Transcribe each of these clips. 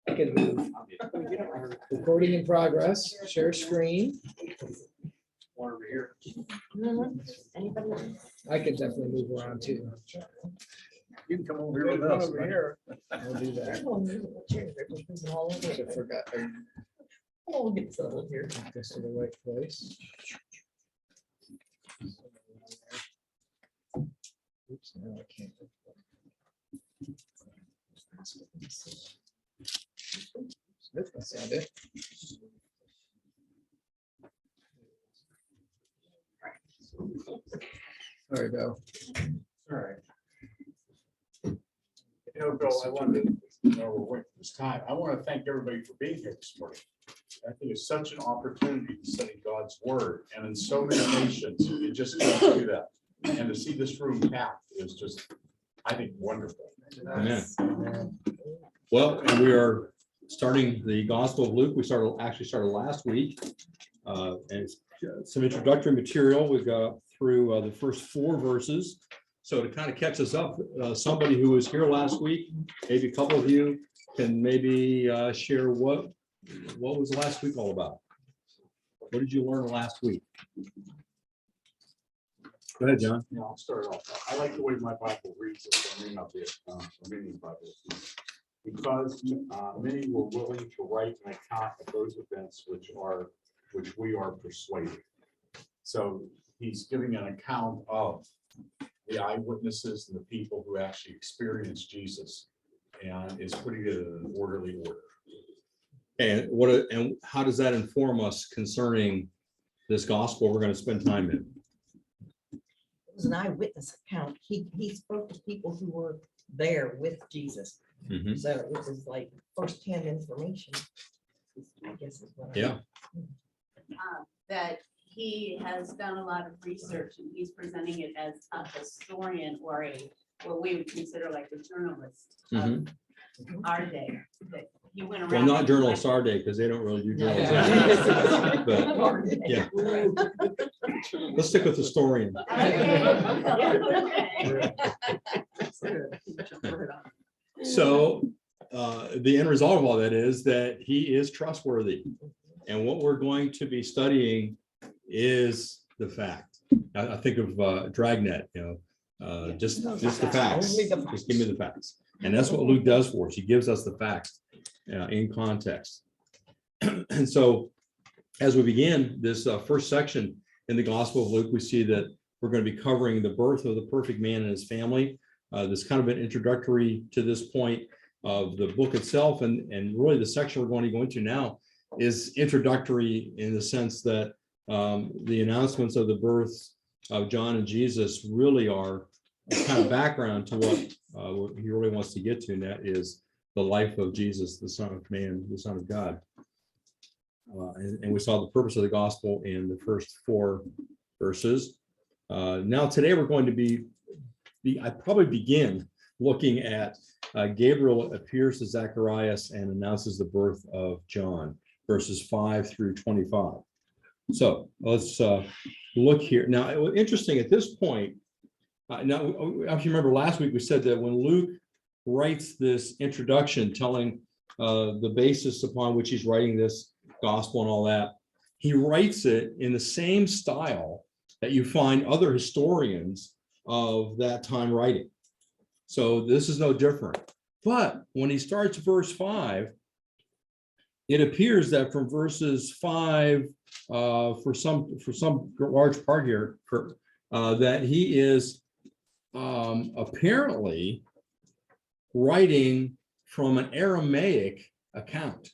I can move. Recording in progress. Share screen. One over here. Anybody else? I can definitely move around too. You can come over here with us. I'll do that. I forgot. We'll get settled here. Get this to the right place. Oops, no, I can't. That's not it. There we go. All right. You know, Bill, I wanted to, we're waiting for this time. I want to thank everybody for being here this morning. I think it's such an opportunity to study God's word, and in so many nations, you just can't do that. And to see this room packed is just, I think, wonderful. Amen. Well, and we are starting the Gospel of Luke. We actually started last week. And it's some introductory material. We've got through the first 4 verses. So to kind of catch us up, somebody who was here last week, maybe a couple of you can maybe share what was last week all about? What did you learn last week? Go ahead, John. Yeah, I'll start off. I like the way my Bible reads it. I may not be reading Bible. Because many were willing to write an account of those events which we are persuaded. So he's giving an account of the eyewitnesses and the people who actually experienced Jesus, and is putting it in an orderly order. And how does that inform us concerning this gospel we're going to spend time in? It was an eyewitness account. He spoke to people who were there with Jesus. Mhm. So it was like firsthand information, I guess is what I. Yeah. That he has done a lot of research and he's presenting it as a historian or what we would consider like a journalist of our day. That he went around. Well, not journalists our day, because they don't really do journalism. But yeah, let's stick with historian. So the end result of all that is that he is trustworthy. And what we're going to be studying is the fact. I think of Dragnet, just the facts. Only the Just give me the facts. And that's what Luke does for us. He gives us the facts in context. And so as we begin this first section in the Gospel of Luke, we see that we're going to be covering the birth of the perfect man and his family. This kind of an introductory to this point of the book itself. And really the section we're going to go into now is introductory in the sense that the announcements of the births of John and Jesus really are kind of background to what he really wants to get to, and that is the life of Jesus, the Son of Man, the Son of God. And we saw the purpose of the gospel in the first 4 verses. Now today we're going to I probably begin looking at Gabriel appears to Zacharias and announces the birth of John, verses 5 through 25. So let's look here. Now, interesting at this point. Now, if you remember last week, we said that when Luke writes this introduction telling the basis upon which he's writing this gospel and all that, he writes it in the same style that you find other historians of that time writing. So this is no different. But when he starts verse 5, it appears that from verses 5 for some large part here that he is apparently writing from an Aramaic account.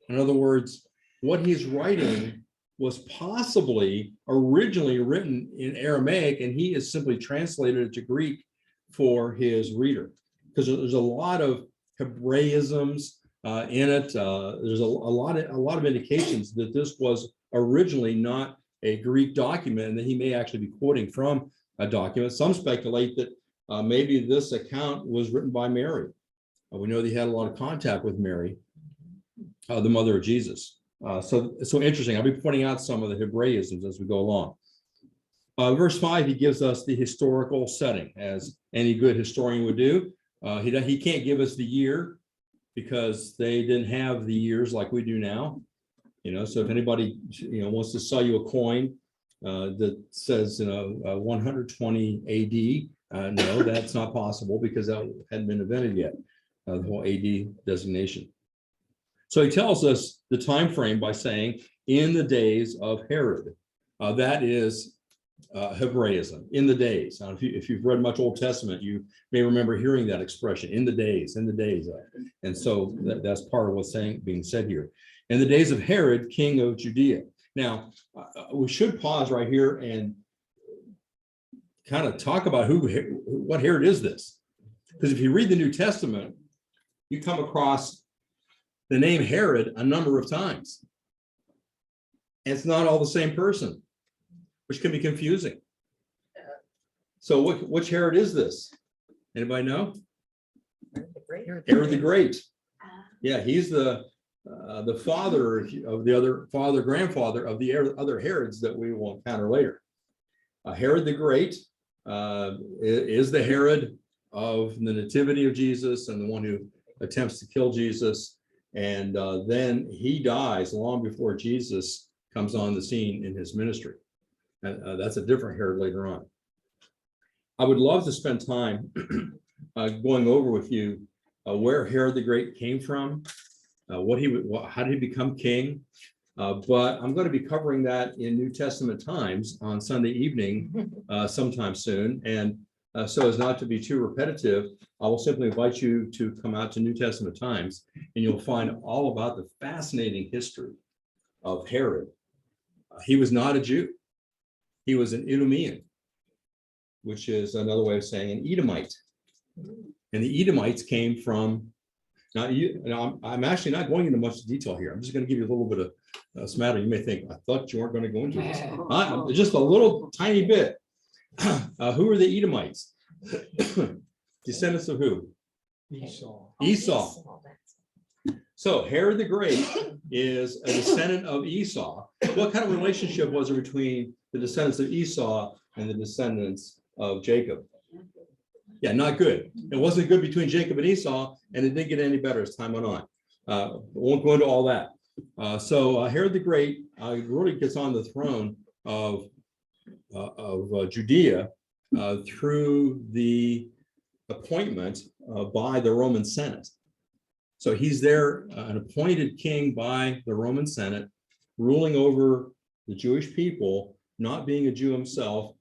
In other words, what he's writing was possibly originally written in Aramaic, and he has simply translated it to Greek for his reader, because there's a lot of Hebraisms in it. There's a lot of indications that this was originally not a Greek document, and that he may actually be quoting from a document. Some speculate that maybe this account was written by Mary. We know that he had a lot of contact with Mary, the mother of Jesus. So interesting. I'll be pointing out some of the Hebraisms as we go along. Verse 5, he gives us the historical setting, as any good historian would do. He can't give us the year because they didn't have the years like we do now. So if anybody, wants to sell you a coin that says, 120 AD, no, that's not possible because that hadn't been invented yet, the whole AD designation. So he tells us the time frame by saying, in the days of Herod. That is Hebraism, in the days. Now, if you've read much Old Testament, you may remember hearing that expression, in the days. And so that's part of what's being said here. In the days of Herod, king of Judea. Now, we should pause right here and kind of talk about what Herod is this. Because if you read the New Testament, you come across the name Herod a number of times. And it's not all the same person, which can be confusing. So which Herod is this? Anybody know? Herod the Great. Yeah, he's the father of the other grandfather of the other Herods that we will encounter later. Herod the Great is the Herod of the nativity of Jesus and the one who attempts to kill Jesus. And then he dies long before Jesus comes on the scene in his ministry. And that's a different Herod later on. I would love to spend time going over with you where Herod the Great came from, how did he become king? But I'm going to be covering that in New Testament times on Sunday evening sometime soon. And so as not to be too repetitive, I will simply invite you to come out to New Testament times, and you'll find all about the fascinating history of Herod. He was not a Jew. He was an Idumean, which is another way of saying an Edomite. And the Edomites came from, now I'm actually not going into much detail here. I'm just going to give you a little bit of smattering. You may think, I thought you weren't going to go into this. Just a little tiny bit. Who are the Edomites? Descendants of who? Esau. So Herod the Great is a descendant of Esau. What kind of relationship was there between the descendants of Esau and the descendants of Jacob? Yeah, not good. It wasn't good between Jacob and Esau, and it didn't get any better as time went on. Won't go into all that. So Herod the Great really gets on the throne of Judea through the appointment by the Roman Senate. So he's there, an appointed king by the Roman Senate, ruling over the Jewish people, not being a Jew himself,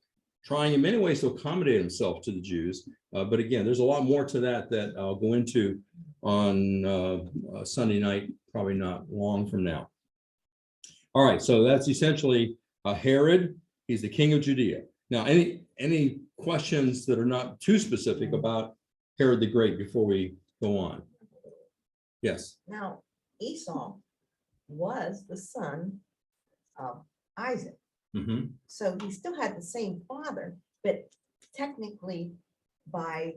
trying in many ways to accommodate himself to the Jews. But again, there's a lot more to that I'll go into on Sunday night, probably not long from now. All right, so that's essentially Herod. He's the king of Judea. Now, any questions that are not too specific about Herod the Great before we go on? Yes. Now, Esau was the son of Isaac. Mm-hmm. So he still had the same father, but technically by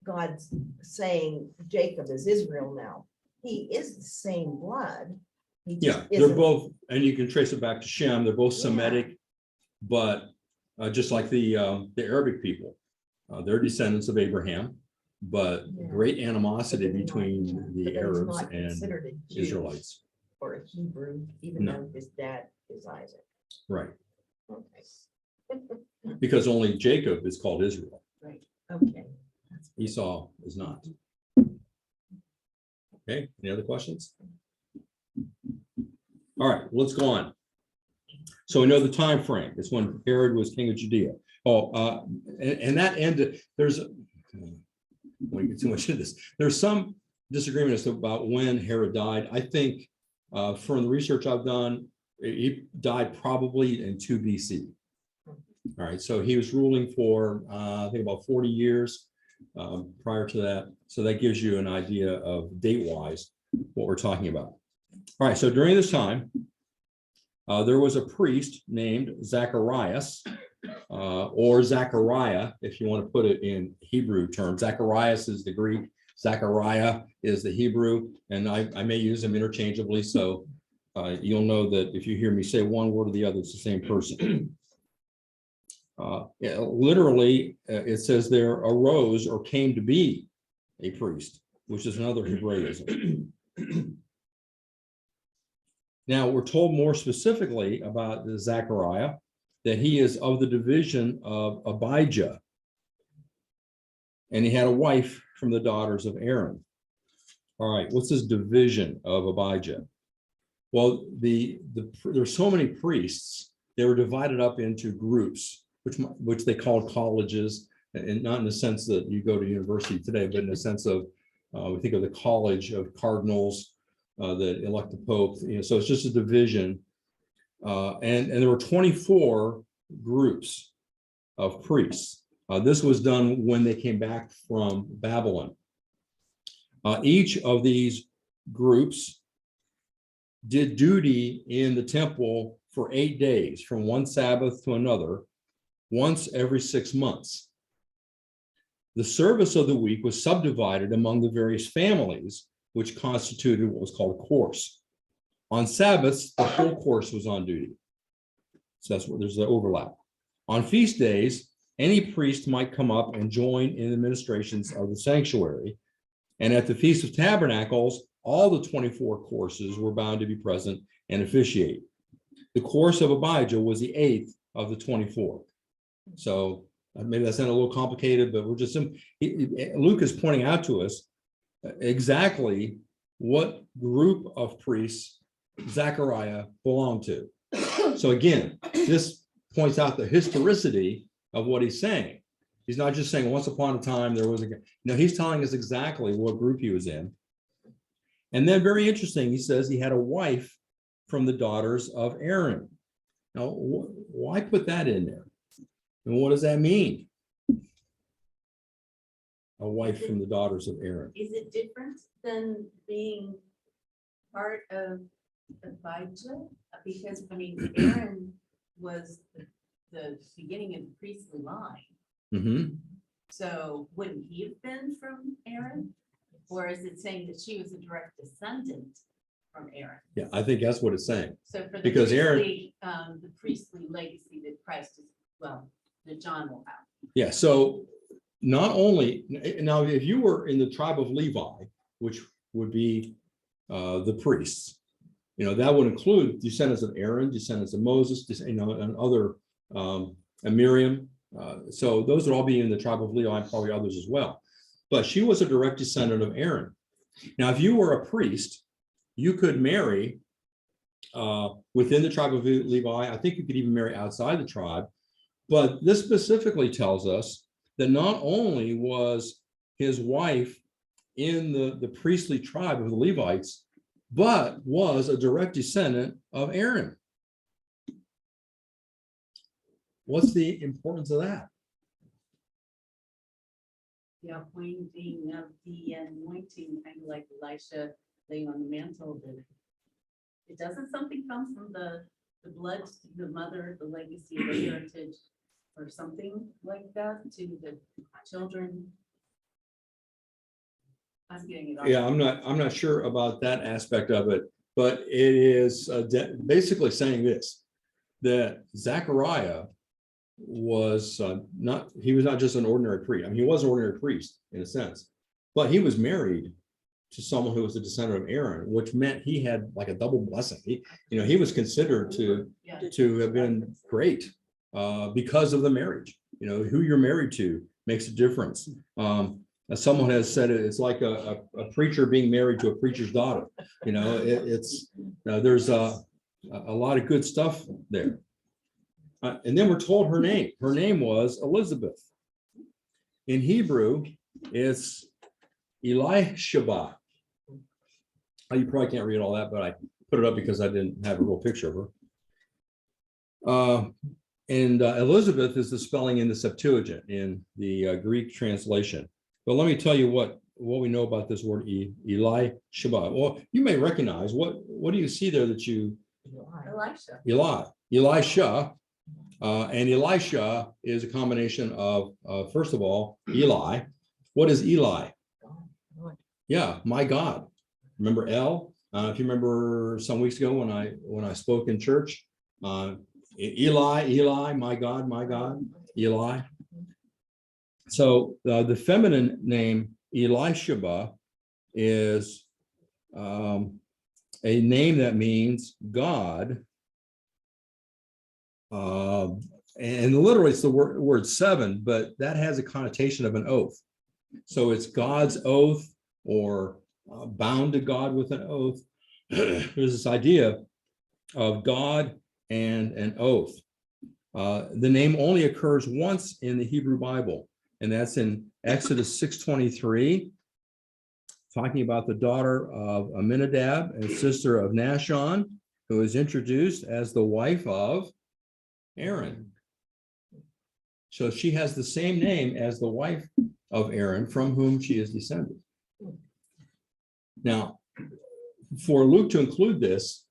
God's saying Jacob is Israel now, he is the same blood. He just Yeah, they're isn't- both, and you can trace it back to Shem. They're both Semitic, but just like the Arabic people, they're descendants of Abraham, but Yeah. great animosity But he's between not- the but he's Arabs not and considered a Jew Israelites. or a Hebrew, even No. though his dad is Isaac. Right, Okay. because only Jacob is called Israel. Okay. Esau is not. Okay, any other questions? All right, let's go on. So we know the time frame. It's when Herod was king of Judea. And that ended. I won't get too much into this. There's some disagreement as to about when Herod died. I think from the research I've done, he died probably in 2 BC. All right, so he was ruling for I think about 40 years prior to that. So that gives you an idea of date-wise what we're talking about. All right, so during this time, there was a priest named Zacharias, or Zachariah, if you want to put it in Hebrew terms. Zacharias is the Greek, Zachariah is the Hebrew, and I may use them interchangeably, so you'll know that if you hear me say one word or the other, it's the same person. Literally, it says there arose or came to be a priest, which is another Hebraism. Now, we're told more specifically about Zechariah that he is of the division of Abijah. And he had a wife from the daughters of Aaron. All right, what's this division of Abijah? Well, there's so many priests, they were divided up into groups, which they called colleges, and not in the sense that you go to university today, but in the sense of, we think of the college of cardinals that elect the Pope, so it's just a division. And there were 24 groups of priests. This was done when they came back from Babylon. Each of these groups did duty in the temple for 8 days, from one Sabbath to another, once every 6 months. The service of the week was subdivided among the various families, which constituted what was called a course. On Sabbaths, the whole course was on duty. So that's where there's the overlap. On feast days, any priest might come up and join in the ministrations of the sanctuary. And at the Feast of Tabernacles, all the 24 courses were bound to be present and officiate. The course of Abijah was the 8th of the 24. So maybe that's not a little complicated, but we're just, Luke is pointing out to us exactly what group of priests Zechariah belonged to. So again, this points out the historicity of what he's saying. He's not just saying once upon a time there was a, he's telling us exactly what group he was in. And then very interesting, he says he had a wife from the daughters of Aaron. Now, why put that in there? And what does that mean? A wife from the daughters of Aaron. Is it different than being part of Abijah? Because, I mean, Aaron was the beginning of the priestly line. Mm-hmm. So wouldn't he have been from Aaron? Or is it saying that she was a direct descendant from Aaron? Yeah, I think that's what it's saying. So for the Because priestly, the priestly legacy that Christ is, well, that John will have. Yeah, so not only, now if you were in the tribe of Levi, which would be the priests, that would include descendants of Aaron, descendants of Moses, and other, and Miriam. So those would all be in the tribe of Levi, and probably others as well. But she was a direct descendant of Aaron. Now, if you were a priest, you could marry within the tribe of Levi. I think you could even marry outside the tribe. But this specifically tells us that not only was his wife in the priestly tribe of the Levites, but was a direct descendant of Aaron. What's the importance of that? The appointing of the anointing, kind of like Elisha laying on the mantle. It doesn't something come from the blood, the mother, the legacy, the heritage, or something like that to the children. I'm getting it. Yeah, I'm not sure about that aspect of it, but it is basically saying this, that Zechariah was not just an ordinary priest. I mean, he was an ordinary priest in a sense, but he was married to someone who was a descendant of Aaron, which meant he had like a double blessing. He was considered to have been great because of the marriage. Who you're married to makes a difference. As someone has said, it's like a preacher being married to a preacher's daughter. There's a lot of good stuff there. And then we're told her name. Her name was Elizabeth. In Hebrew, it's Elisheba. You probably can't read all that, but I put it up because I didn't have a real picture of her. And Elizabeth is the spelling in the Septuagint, in the Greek translation. But let me tell you what we know about this word Elisheba. Well, you may recognize, what do you see there that you? Elisha. And Elisha is a combination of, first of all, Eli. What is Eli? Yeah, my God. Remember El? If you remember some weeks ago when I spoke in church, Eli, my God, Eli. So the feminine name Elisheba is a name that means God. And literally it's the word seven, but that has a connotation of an oath. So it's God's oath or bound to God with an oath. There's this idea of God and an oath. The name only occurs once in the Hebrew Bible, and that's in Exodus 6:23, talking about the daughter of Aminadab and sister of Nahshon, who is introduced as the wife of Aaron. So she has the same name as the wife of Aaron, from whom she is descended. Now, for Luke to include this,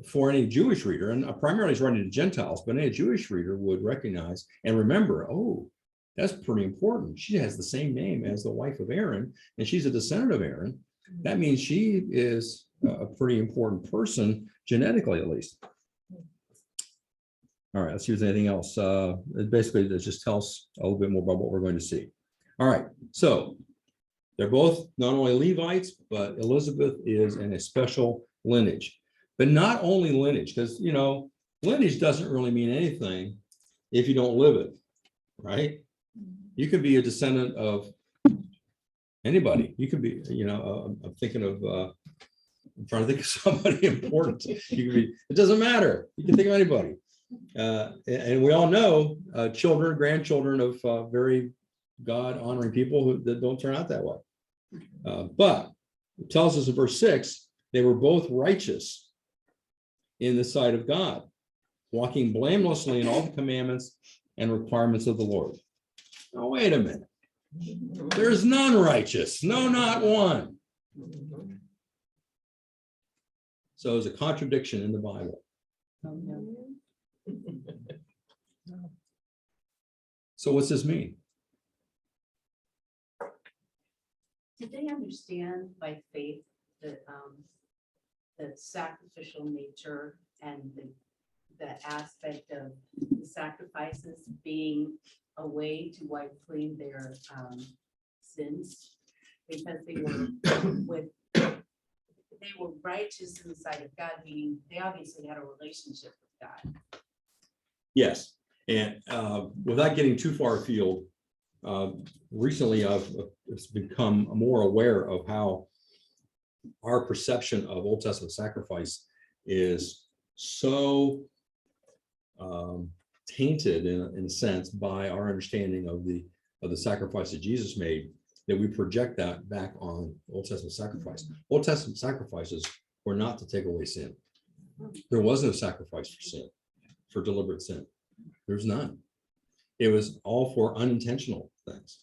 for any Jewish reader, and primarily he's writing to Gentiles, but any Jewish reader would recognize and remember, oh, that's pretty important. She has the same name as the wife of Aaron, and she's a descendant of Aaron. That means she is a pretty important person, genetically at least. All right, let's see if there's anything else. Basically, it just tells a little bit more about what we're going to see. All right, so they're both not only Levites, but Elizabeth is in a special lineage. But not only lineage, because, you know, lineage doesn't really mean anything if you don't live it, right? You could be a descendant of anybody. You could be, you know, I'm thinking of, I'm trying to think of somebody important. You could be, it doesn't matter. You can think of anybody. And we all know children, grandchildren of very God-honoring people that don't turn out that way. But it tells us in verse 6, they were both righteous in the sight of God, walking blamelessly in all the commandments and requirements of the Lord. Now, wait a minute. There's none righteous. No, not one. So there's a contradiction in the Bible. So what's this mean? Did they understand by faith that the sacrificial nature and the aspect of the sacrifices being a way to wipe clean their sins? Because they were righteous in the sight of God, meaning they obviously had a relationship with God. Yes, and without getting too far afield, recently I've become more aware of how our perception of Old Testament sacrifice is so tainted in a sense by our understanding of the sacrifice that Jesus made, that we project that back on Old Testament sacrifice. Old Testament sacrifices were not to take away sin. There was no sacrifice for sin, for deliberate sin. There's none. It was all for unintentional things.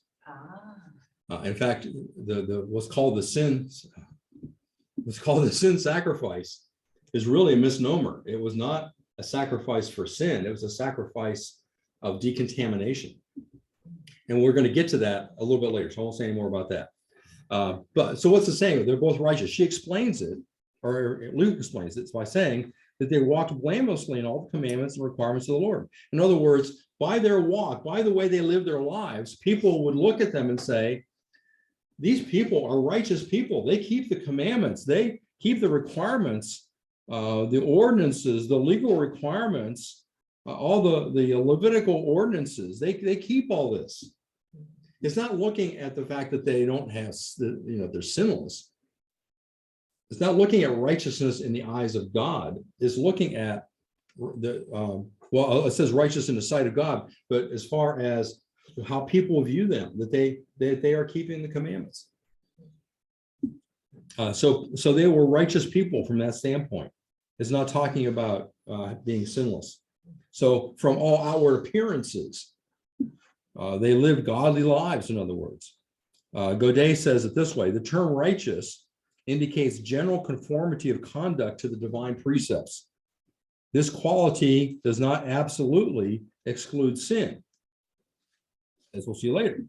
In fact, what's called the sin sacrifice is really a misnomer. It was not a sacrifice for sin. It was a sacrifice of decontamination. And we're going to get to that a little bit later, so I won't say any more about that. But so what's the saying? They're both righteous. She explains it, or Luke explains it by saying that they walked blamelessly in all the commandments and requirements of the Lord. In other words, by their walk, by the way they live their lives, people would look at them and say, these people are righteous people. They keep the commandments. They keep the requirements, the ordinances, the legal requirements, all the Levitical ordinances. They keep all this. It's not looking at the fact that they don't have, they're sinless. It's not looking at righteousness in the eyes of God. It's looking at it says righteous in the sight of God, but as far as how people view them, that they are keeping the commandments. So they were righteous people from that standpoint. It's not talking about being sinless. So from all outward appearances, they lived godly lives, in other words. Godet says it this way: the term righteous indicates general conformity of conduct to the divine precepts. This quality does not absolutely exclude sin, as we'll see later.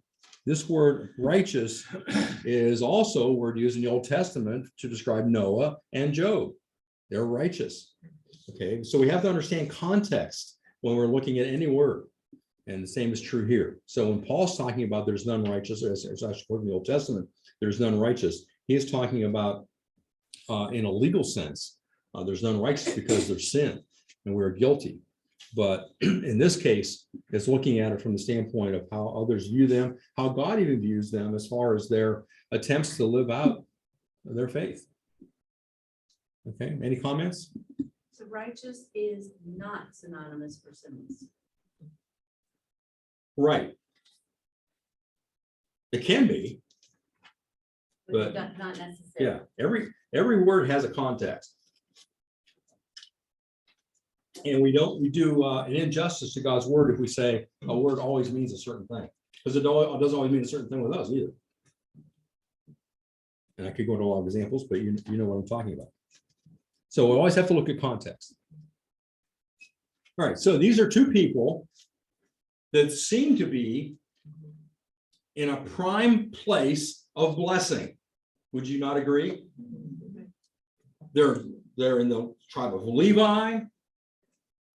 This word righteous is also a word used in the Old Testament to describe Noah and Job. They're righteous. Okay, so we have to understand context when we're looking at any word. And the same is true here. So when Paul's talking about there's none righteous, as actually in the Old Testament, there's none righteous, he is talking about in a legal sense, there's none righteous because there's sin and we're guilty. But in this case, it's looking at it from the standpoint of how others view them, how God even views them as far as their attempts to live out their faith. Okay, any comments? So righteous is not synonymous for sinless. Right. It can be, but Not necessarily. yeah, every word has a context. And we do an injustice to God's word if we say a word always means a certain thing, because it doesn't always mean a certain thing with us either. And I could go into a lot of examples, but you know what I'm talking about. So we always have to look at context. All right, so these are two people that seem to be in a prime place of blessing. Would you not agree? They're in the tribe of Levi.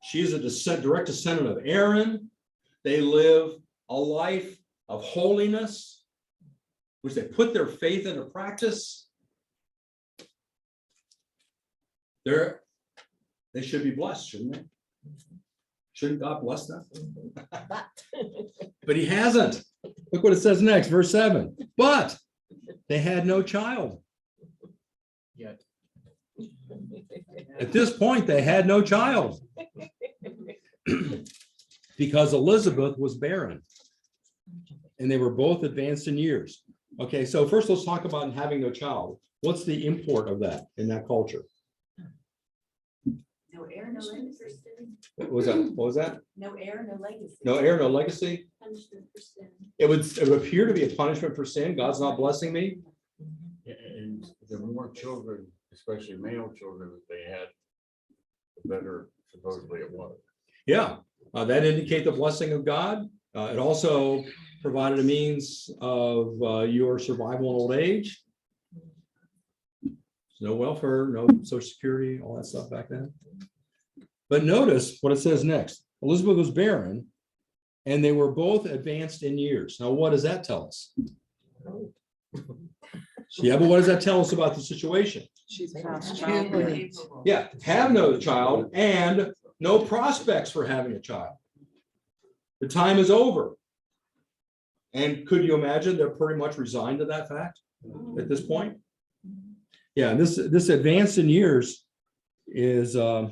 She's a direct descendant of Aaron. They live a life of holiness, which they put their faith into practice. They should be blessed, shouldn't they? Shouldn't God bless them? But he hasn't. Look what it says next, verse 7. But they had no child. Yet. At this point, they had no child because Elizabeth was barren and they were both advanced in years. Okay, so first let's talk about having no child. What's the import of that in that culture? No heir, no legacy. What was that? No heir, no legacy. No heir, no legacy? Punishment for sin. It would appear to be a punishment for sin. God's not blessing me. And the more children, especially male children, that they had, the better supposedly it was. Yeah, that indicate the blessing of God. It also provided a means of your survival in old age. No welfare, no social security, all that stuff back then. But notice what it says next. Elizabeth was barren, and they were both advanced in years. Now, what does that tell us? Yeah, but what does that tell us about the situation? She's Yeah, have no child and no prospects for having a child. The time is over. And could you imagine they're pretty much resigned to that fact at this point? Yeah, this advance in years is, I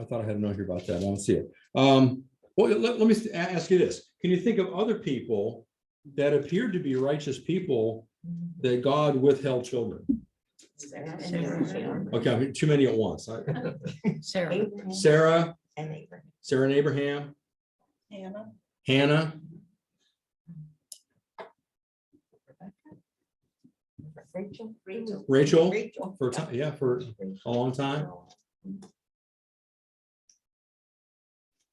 thought I had a note here about that. I don't see it. Well, let me ask you this. Can you think of other people that appeared to be righteous people that God withheld children? Okay, too many at once. Sarah and Abraham. Hannah. Rachel. For a long time.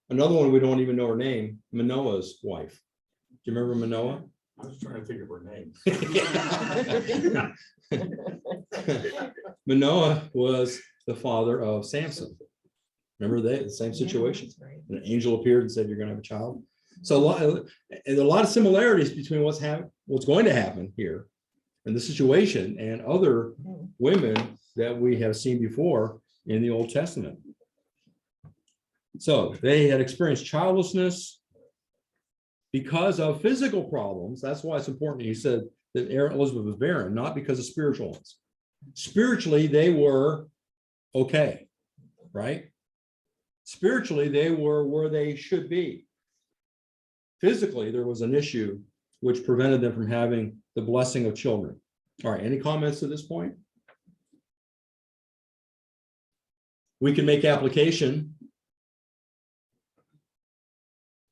Another one we don't even know her name, Manoah's wife. Do you remember Manoah? I was trying to think of her name. Manoah was the father of Samson. Remember the same situation? An angel appeared and said, "You're going to have a child." So a lot of similarities between what's going to happen here in the situation and other women that we have seen before in the Old Testament. So they had experienced childlessness because of physical problems. That's why it's important. He said that Elizabeth was barren, not because of spiritual ones. Spiritually, they were okay, right? Spiritually, they were where they should be. Physically, there was an issue which prevented them from having the blessing of children. All right, any comments at this point? We can make application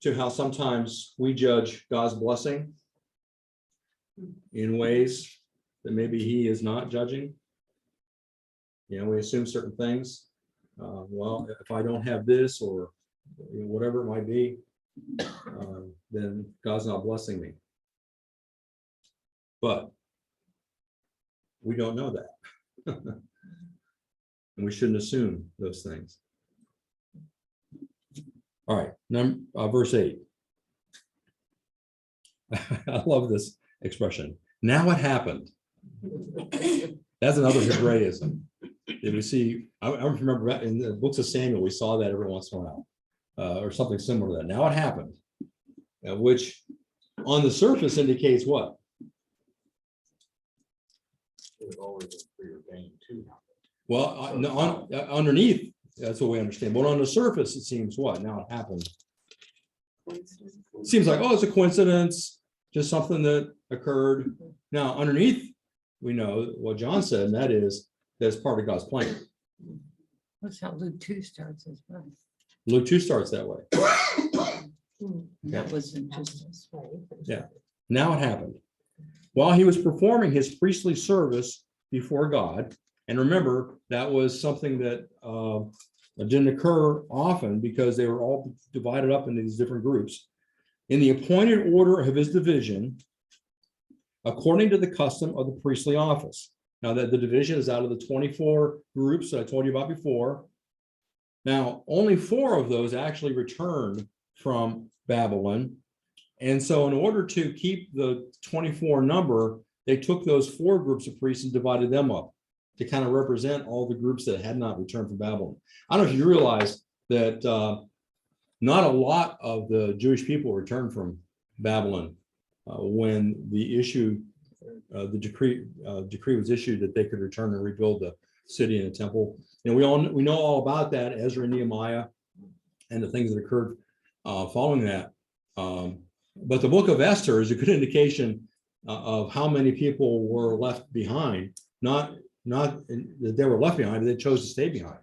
to how sometimes we judge God's blessing in ways that maybe he is not judging. You know, we assume certain things. Well, if I don't have this or whatever it might be, then God's not blessing me. But we don't know that. And we shouldn't assume those things. All right, verse 8. I love this expression. Now it happened. That's another Hebraism that we see. I remember in the books of Samuel, we saw that every once in a while, or something similar to that. Now it happened, which on the surface indicates what? It was always preordained to happen. Well, no, underneath, that's what we understand. But on the surface, it seems what? Now it happened. It seems like, oh, it's a coincidence, just something that occurred. Now, underneath, we know what John said, and that is that it's part of God's plan. That's how Luke 2 starts as well. Luke 2 starts that way. That wasn't just. Yeah. Now it happened. While he was performing his priestly service before God, and remember, that was something that didn't occur often because they were all divided up into these different groups. In the appointed order of his division, according to the custom of the priestly office. Now that the division is out of the 24 groups that I told you about before. Now, only 4 of those actually returned from Babylon. And so in order to keep the 24 number, they took those 4 groups of priests and divided them up to kind of represent all the groups that had not returned from Babylon. I don't know if you realize that not a lot of the Jewish people returned from Babylon when the decree was issued that they could return and rebuild the city and the temple. And we know all about that, Ezra and Nehemiah, and the things that occurred following that. But the book of Esther is a good indication of how many people were left behind. Not that they were left behind, they chose to stay behind.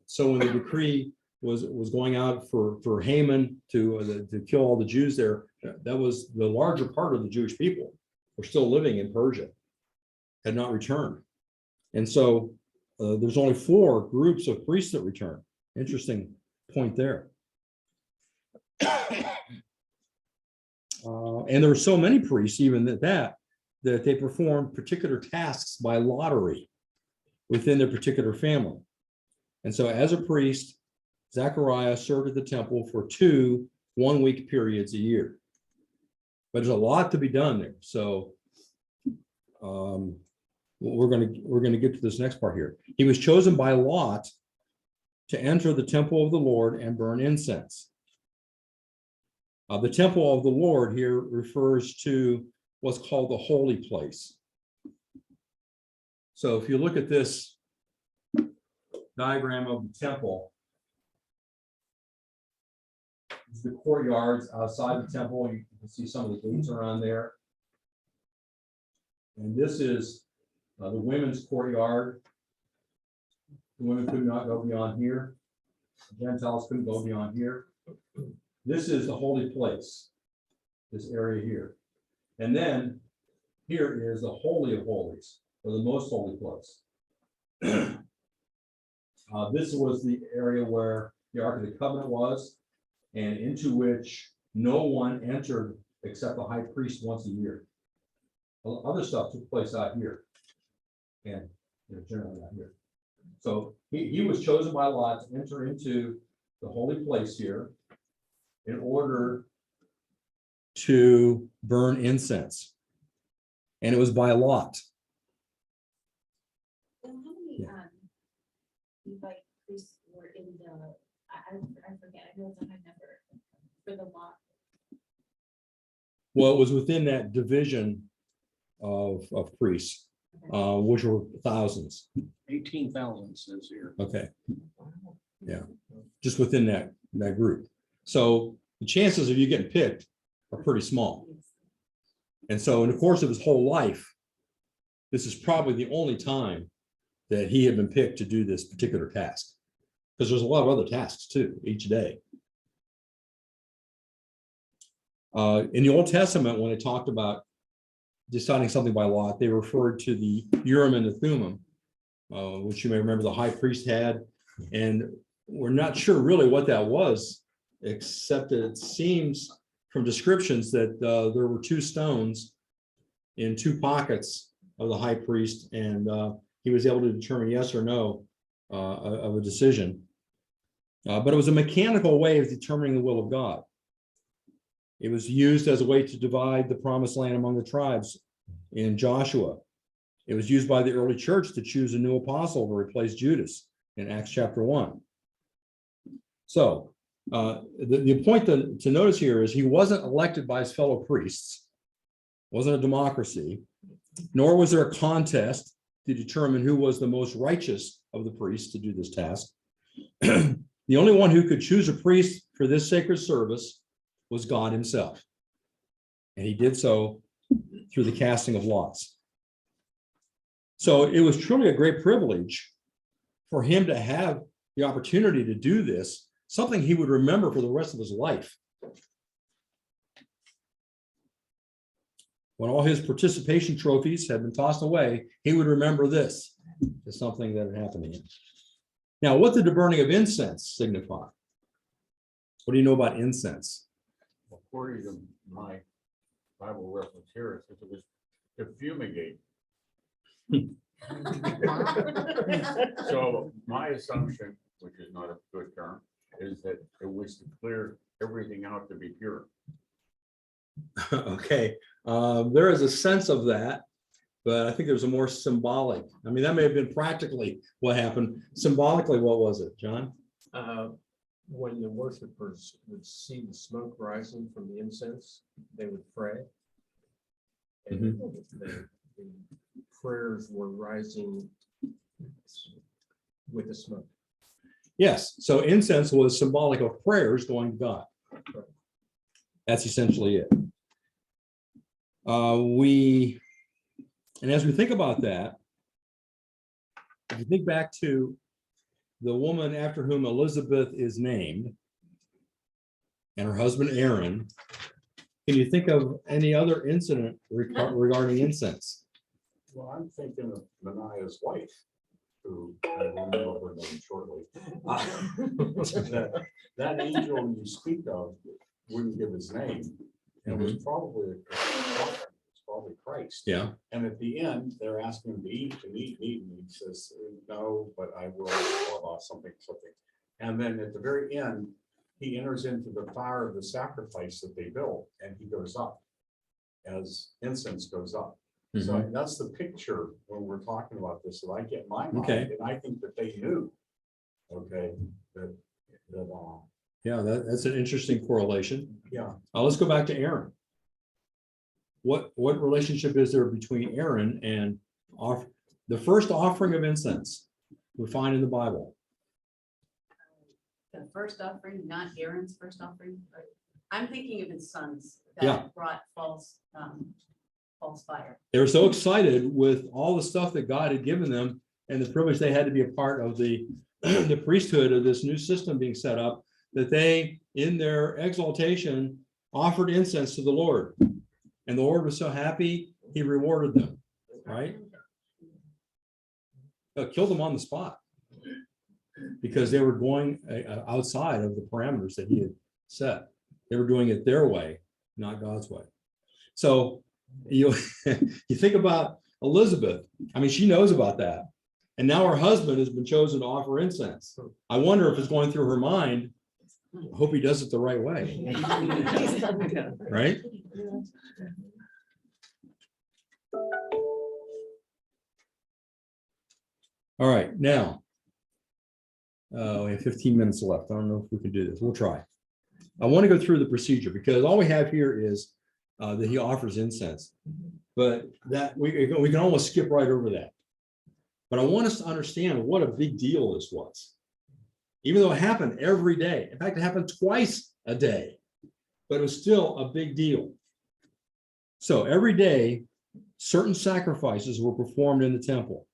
So when the decree was going out for Haman to kill all the Jews there, that was the larger part of the Jewish people were still living in Persia, had not returned. And so there's only 4 groups of priests that return. Interesting point there. And there were so many priests, even that they performed particular tasks by lottery within their particular family. And so as a priest, Zacharias served at the temple for 2 one-week periods a year. But there's a lot to be done there. So we're going to get to this next part here. He was chosen by lot to enter the temple of the Lord and burn incense. The temple of the Lord here refers to what's called the holy place. So if you look at this diagram of the temple, the courtyards outside the temple, you can see some of the gates around there. And this is the women's courtyard. The women could not go beyond here. The Gentiles couldn't go beyond here. This is the holy place, this area here. And then here is the Holy of Holies, or the most holy place. This was the area where the Ark of the Covenant was, and into which no one entered except the high priest once a year. Other stuff took place out here, and generally out here. So he was chosen by lot to enter into the holy place here in order to burn incense. And it was by lot. Well, how many Levite priests were in the, I forget, I know it's a high number for the lot. Well, it was within that division of priests, which were thousands. 18,000 says here. Okay. Yeah, just within that group. So the chances of you getting picked are pretty small. And so in the course of his whole life, this is probably the only time that he had been picked to do this particular task. Because there's a lot of other tasks too, each day. In the Old Testament, when it talked about deciding something by lot, they referred to the Urim and the Thumim, which you may remember the high priest had. And we're not sure really what that was, except that it seems from descriptions that there were 2 stones in 2 pockets of the high priest, and he was able to determine yes or no of a decision. But it was a mechanical way of determining the will of God. It was used as a way to divide the promised land among the tribes in Joshua. It was used by the early church to choose a new apostle to replace Judas in Acts chapter 1. So the point to notice here is he wasn't elected by his fellow priests, wasn't a democracy, nor was there a contest to determine who was the most righteous of the priests to do this task. The only one who could choose a priest for this sacred service was God himself. And he did so through the casting of lots. So it was truly a great privilege for him to have the opportunity to do this, something he would remember for the rest of his life. When all his participation trophies had been tossed away, he would remember this as something that had happened to him. Now, what did the burning of incense signify? What do you know about incense? According to my Bible reference here, it says it was to fumigate. So my assumption, which is not a good term, is that it was to clear everything out to be pure. Okay, there is a sense of that, but I think there's a more symbolic. I mean, that may have been practically what happened. Symbolically, what was it, John? When the worshipers would see the smoke rising from the incense, they would pray. And the prayers were rising with the smoke. Yes, so incense was symbolic of prayers going to God. That's essentially it. And as we think about that, if you think back to the woman after whom Elizabeth is named and her husband Aaron, can you think of any other incident regarding incense? Well, I'm thinking of Manasseh's wife, who I will remember her name shortly. That angel you speak of wouldn't give his name. And it was probably Christ. Yeah. And at the end, they're asking him to eat, and he says, no, but I will, blah, blah, something. And then at the very end, he enters into the fire of the sacrifice that they built, and he goes up as incense goes up. So that's the picture when we're talking about this that I get in my mind, Okay. and I think that they knew. Okay, Yeah, that's an interesting correlation. yeah. Let's go back to Aaron. What relationship is there between Aaron and the first offering of incense we find in the Bible? The first offering, not Aaron's first offering, but I'm thinking of his sons Yeah. that brought false fire. They were so excited with all the stuff that God had given them and the privilege they had to be a part of the priesthood of this new system being set up, that they, in their exaltation, offered incense to the Lord. And the Lord was so happy, he rewarded them, right? Killed them on the spot because they were going outside of the parameters that he had set. They were doing it their way, not God's way. So you think about Elizabeth. I mean, she knows about that. And now her husband has been chosen to offer incense. I wonder if it's going through her mind. I hope he does it the right way. Right? All right, now we have 15 minutes left. I don't know if we can do this. We'll try. I want to go through the procedure because all we have here is that he offers incense, but that we can almost skip right over that. But I want us to understand what a big deal this was. Even though it happened every day. In fact, it happened twice a day, but it was still a big deal. So every day, certain sacrifices were performed in the temple.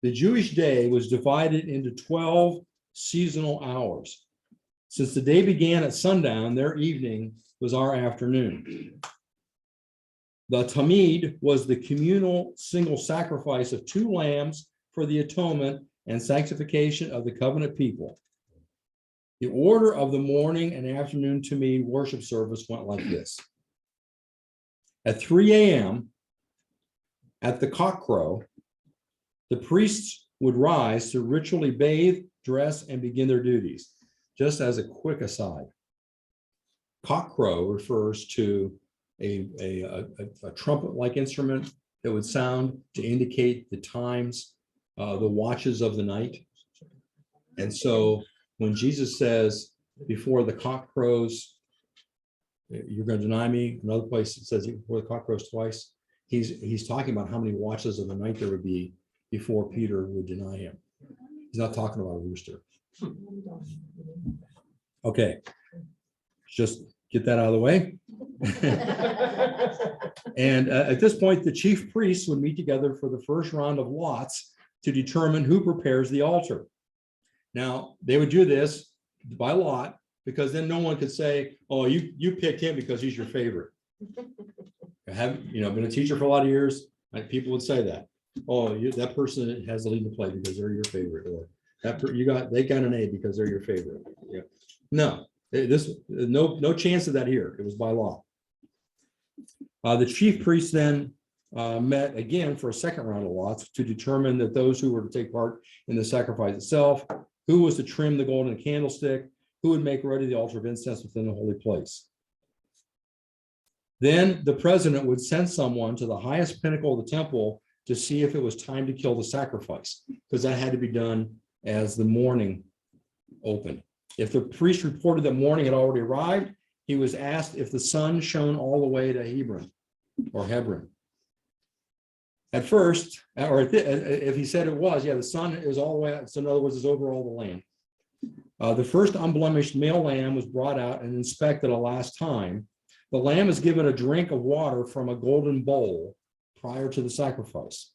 The Jewish day was divided into 12 seasonal hours. Since the day began at sundown, their evening was our afternoon. The Tamid was the communal single sacrifice of 2 lambs for the atonement and sanctification of the covenant people. The order of the morning and afternoon Tamid worship service went like this. At 3 a.m., at the cockcrow, the priests would rise to ritually bathe, dress, and begin their duties. just as a quick aside, cock crow refers to a trumpet-like instrument that would sound to indicate the times, the watches of the night. And so when Jesus says, before the cock crows, you're going to deny me. Another place it says before the cock crows twice. He's talking about how many watches of the night there would be before Peter would deny him. He's not talking about a rooster. Okay, just get that out of the way. And at this point, the chief priests would meet together for the first round of lots to determine who prepares the altar. Now, they would do this by lot, because then no one could say, oh, you picked him because he's your favorite. I have, been a teacher for a lot of years, and people would say that. Oh, that person has the lead to play because they're your favorite, or they got an A because they're your favorite. Yeah. No, no chance of that here. It was by law. The chief priests then met again for a second round of lots to determine that those who were to take part in the sacrifice itself, who was to trim the golden candlestick, who would make ready the altar of incense within the holy place. Then the president would send someone to the highest pinnacle of the temple to see if it was time to kill the sacrifice, because that had to be done as the morning opened. If the priest reported that morning had already arrived, he was asked if the sun shone all the way to Hebron. At first, or if he said it was, the sun is all the way, so in other words, it's over all the land. The first unblemished male lamb was brought out and inspected a last time. The lamb is given a drink of water from a golden bowl prior to the sacrifice.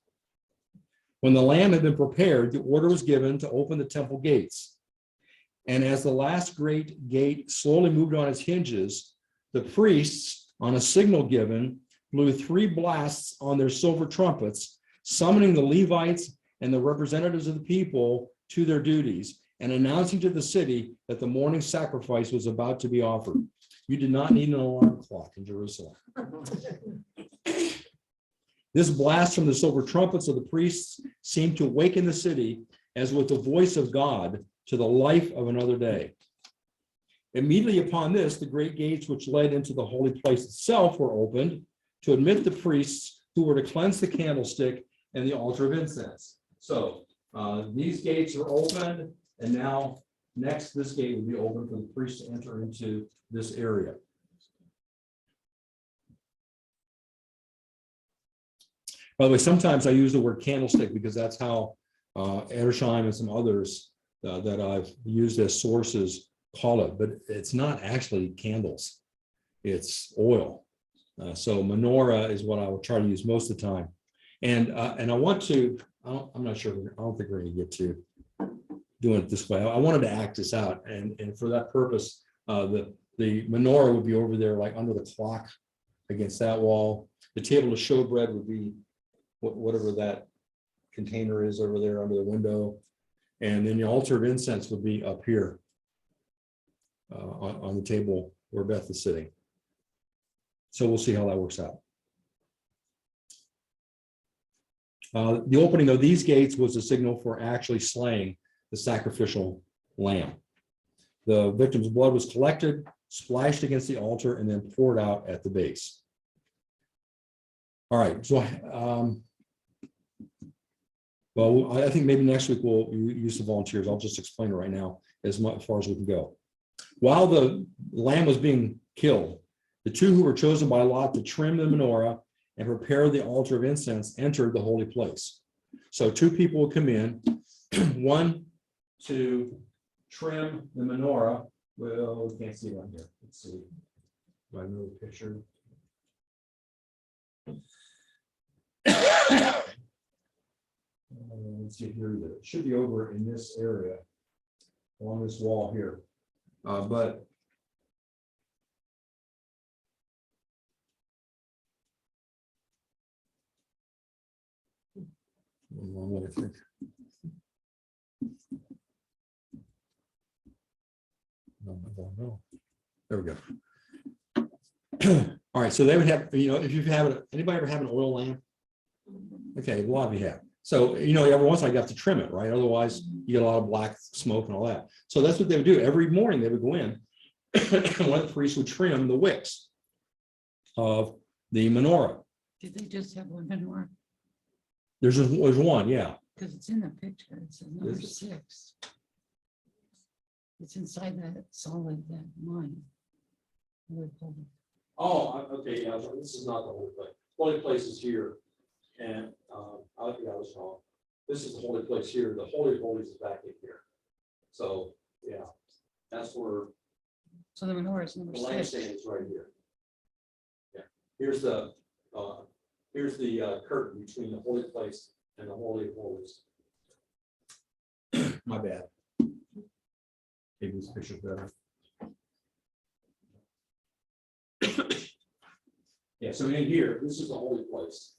When the lamb had been prepared, the order was given to open the temple gates. And as the last great gate slowly moved on its hinges, the priests, on a signal given, blew 3 blasts on their silver trumpets, summoning the Levites and the representatives of the people to their duties, and announcing to the city that the morning sacrifice was about to be offered. You did not need an alarm clock in Jerusalem. This blast from the silver trumpets of the priests seemed to awaken the city as with the voice of God to the life of another day. Immediately upon this, the great gates which led into the holy place itself were opened to admit the priests who were to cleanse the candlestick and the altar of incense. So these gates are opened, and now next this gate will be open for the priests to enter into this area. By the way, sometimes I use the word candlestick because that's how Edersheim and some others that I've used as sources call it, but it's not actually candles, it's oil. So menorah is what I will try to use most of the time. And I want to, I'm not sure, I don't think we're going to get to doing it this way. I wanted to act this out, and for that purpose, the menorah would be over there, like under the clock against that wall. The table of showbread would be whatever that container is over there under the window. And then the altar of incense would be up here on the table where Beth is sitting. So we'll see how that works out. The opening of these gates was a signal for actually slaying the sacrificial lamb. The victim's blood was collected, splashed against the altar, and then poured out at the base. All right, so well, I think maybe next week we'll use the volunteers. I'll just explain it right now as far as we can go. While the lamb was being killed, the 2 who were chosen by lot to trim the menorah and prepare the altar of incense entered the holy place. So 2 people would come in, one to trim the menorah. Well, we can't see it on here. Let's see. Do I move the picture? Let's see here. It should be over in this area along this wall here. But I think. No. There we go. All right, so they would have, if you have anybody ever have an oil lamp? Okay, a lot of you have. So, every once in a while you have to trim it, right? Otherwise you get a lot of black smoke and all that. So that's what they would do. Every morning they would go in and one of the priests would trim the wicks of the menorah. Did they just have one menorah? There's one, yeah. Because it's in the picture, it's number Is it? 6. It's inside that solid, that line. Oh, okay, yeah, this is not the holy place. Holy place is here. And I think I was wrong. This is the holy place here. The Holy of Holies is back in here. So, yeah, that's where So the menorah is number the 6. lampstand is right here. Yeah, here's the curtain between the holy place and the Holy of Holies. My bad. Maybe this picture's better. Yeah, so in here, this is the holy place.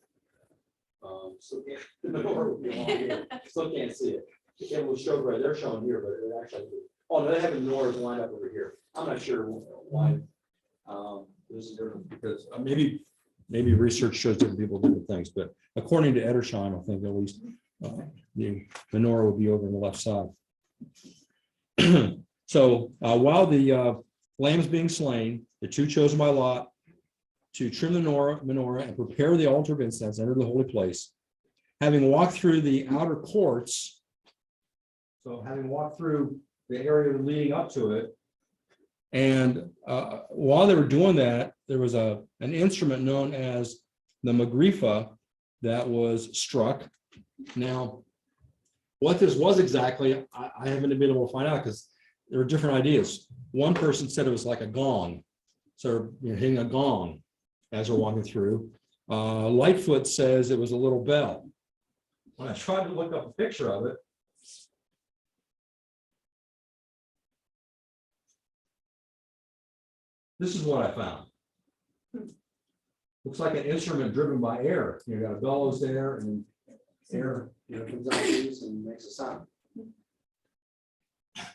So the menorah would be along here. Still can't see it. It will show right, they're showing here, but it actually, oh, no, they have the menorahs lined up over here. I'm not sure why this is different, because maybe research shows different people different things, but according to Edersheim, I think at least the menorah would be over on the left side. So while the lamb is being slain, the 2 chosen by Lot to trim the menorah and prepare the altar of incense, enter the holy place. Having walked through the outer courts, so having walked through the area leading up to it, and while they were doing that, there was an instrument known as the magrifa that was struck. Now, what this was exactly, I haven't been able to find out because there were different ideas. One person said it was like a gong, so hitting a gong as we're walking through. Lightfoot says it was a little bell. When I tried to look up a picture of it, this is what I found. Looks like an instrument driven by air. You got a bellows there, and air comes out of these and makes a sound.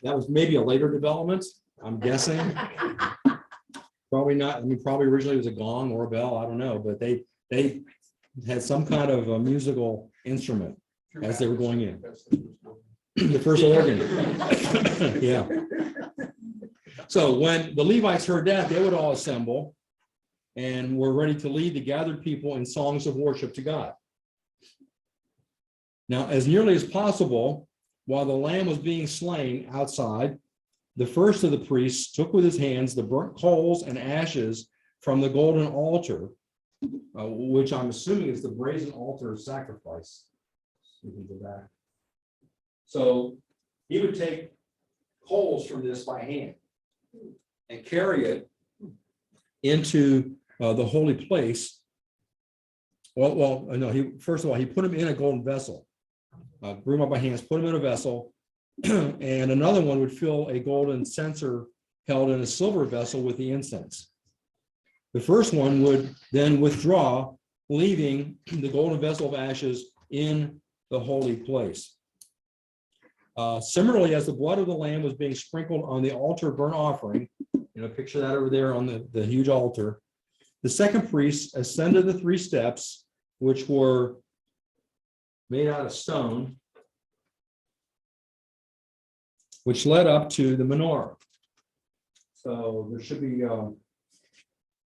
That was maybe a later development, I'm guessing. Probably not. I mean, probably originally it was a gong or a bell. I don't know, but they had some kind of a musical instrument as they were going in. The first organ. Yeah. So when the Levites heard that, they would all assemble and were ready to lead the gathered people in songs of worship to God. Now, as nearly as possible, while the lamb was being slain outside, the first of the priests took with his hands the burnt coals and ashes from the golden altar, which I'm assuming is the brazen altar of sacrifice. We can go back. So he would take coals from this by hand and carry it into the holy place. Well, no. First of all, he put them in a golden vessel. Brew them up by hands, put them in a vessel, and another one would fill a golden censer held in a silver vessel with the incense. The first one would then withdraw, leaving the golden vessel of ashes in the holy place. Similarly, as the blood of the lamb was being sprinkled on the altar of burnt offering, picture that over there on the huge altar, the second priest ascended the 3 steps, which were made out of stone, which led up to the menorah. So there should be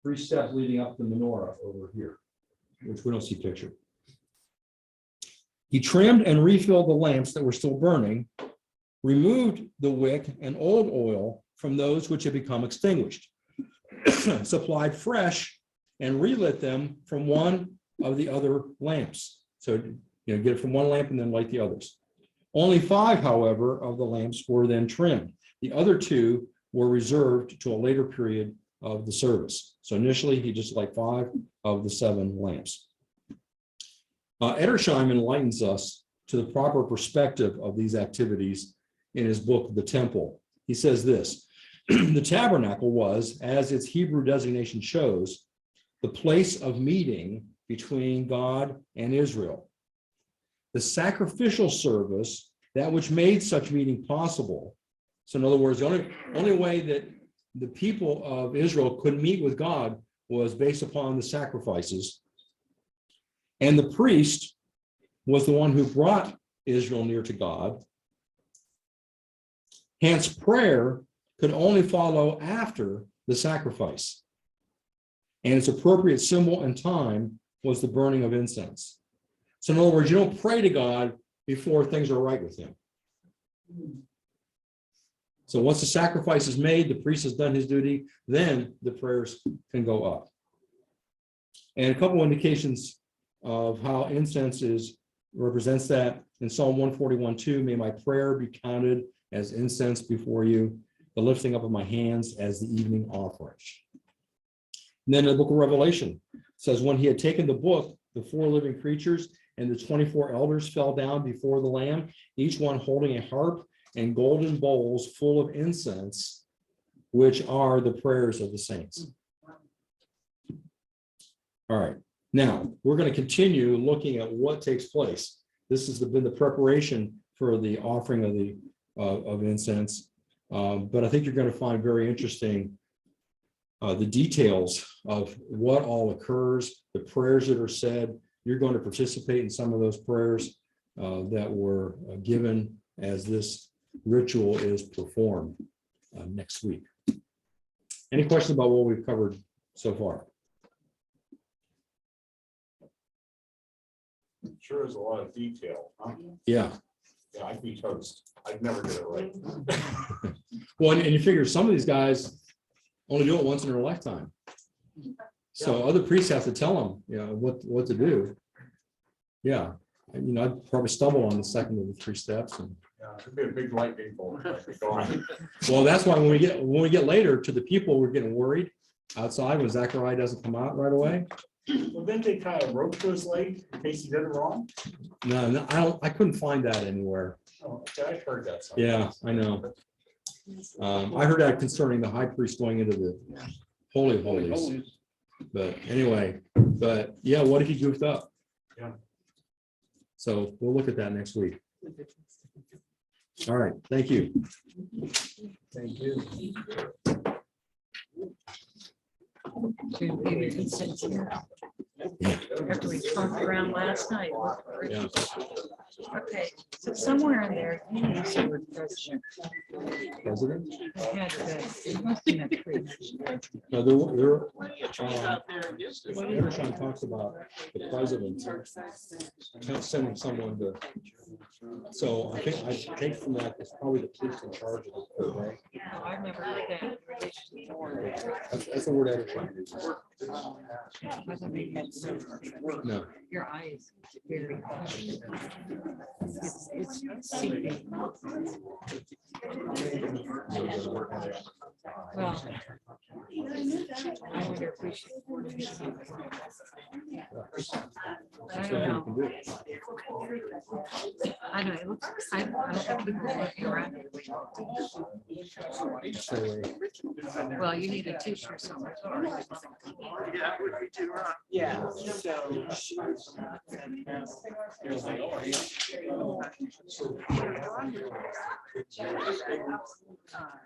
3 steps leading up to the menorah over here, which we don't see pictured. He trimmed and refilled the lamps that were still burning, removed the wick and old oil from those which had become extinguished, supplied fresh, and relit them from one of the other lamps. So, get it from one lamp and then light the others. Only 5, however, of the lamps were then trimmed. The other 2 were reserved to a later period of the service. So initially, he just lit 5 of the 7 lamps. Edersheim enlightens us to the proper perspective of these activities in his book, The Temple. He says this: the tabernacle was, as its Hebrew designation shows, the place of meeting between God and Israel. The sacrificial service, that which made such meeting possible. So in other words, the only way that the people of Israel could meet with God was based upon the sacrifices. And the priest was the one who brought Israel near to God. Hence, prayer could only follow after the sacrifice. And its appropriate symbol and time was the burning of incense. So in other words, you don't pray to God before things are right with him. So once the sacrifice is made, the priest has done his duty, then the prayers can go up. And a couple indications of how incense represents that. In Psalm 141:2, may my prayer be counted as incense before you, the lifting up of my hands as the evening offering. And then in the book of Revelation says, when he had taken the book, the 4 living creatures and the 24 elders fell down before the Lamb, each one holding a harp and golden bowls full of incense, which are the prayers of the saints. All right, now we're going to continue looking at what takes place. This has been the preparation for the offering of incense, but I think you're going to find very interesting the details of what all occurs, the prayers that are said. You're going to participate in some of those prayers that were given as this ritual is performed next week. Any questions about what we've covered so far? Sure is a lot of detail, huh? Yeah. Yeah, I'd be toast. I'd never get it right. Well, and you figure some of these guys only do it once in their lifetime. So other priests have to tell them, you know, what to do. Yeah. And, I'd probably stumble on the second of the 3 steps. And Yeah, it'd be a big lightning bolt. Gone. well, that's why when we get later to the people, we're getting worried outside when Zacharias doesn't come out right away. Well, then they tie a rope to his leg in case he did it wrong. No, I couldn't find that anywhere. Oh, okay, I've heard that. somewhere. Yeah, I know. I heard that concerning the high priest going into the Holy of Holies. But anyway, yeah, what if he goofed up? Yeah. So we'll look at that next week. All right, thank you. Thank you. To be the incense here. After we talked around last night. Yeah. Okay, so somewhere in there, you need the word president. President? I had that. It must have been three. No, Evershon talks about the president sending someone to. So I take from that, it's probably the police in charge of it, right? No, I've never heard that in relation to war. That's the word Evershon uses. Doesn't make that sense. No. Your eyes very. It's secret. Well, I wonder if we should. I don't know. I don't know. It looks, I don't think people are looking around. Well, you need a t-shirt somewhere. Yeah.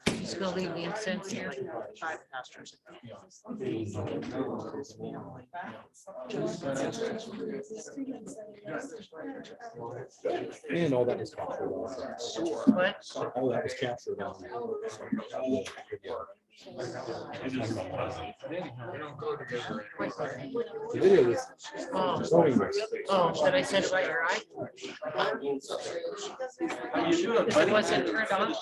Just gonna leave the incense here. 5 pastors And all that was captured on. What? All that was captured on. The video is showing this. Oh, did I send it by your eye? It wasn't turned on.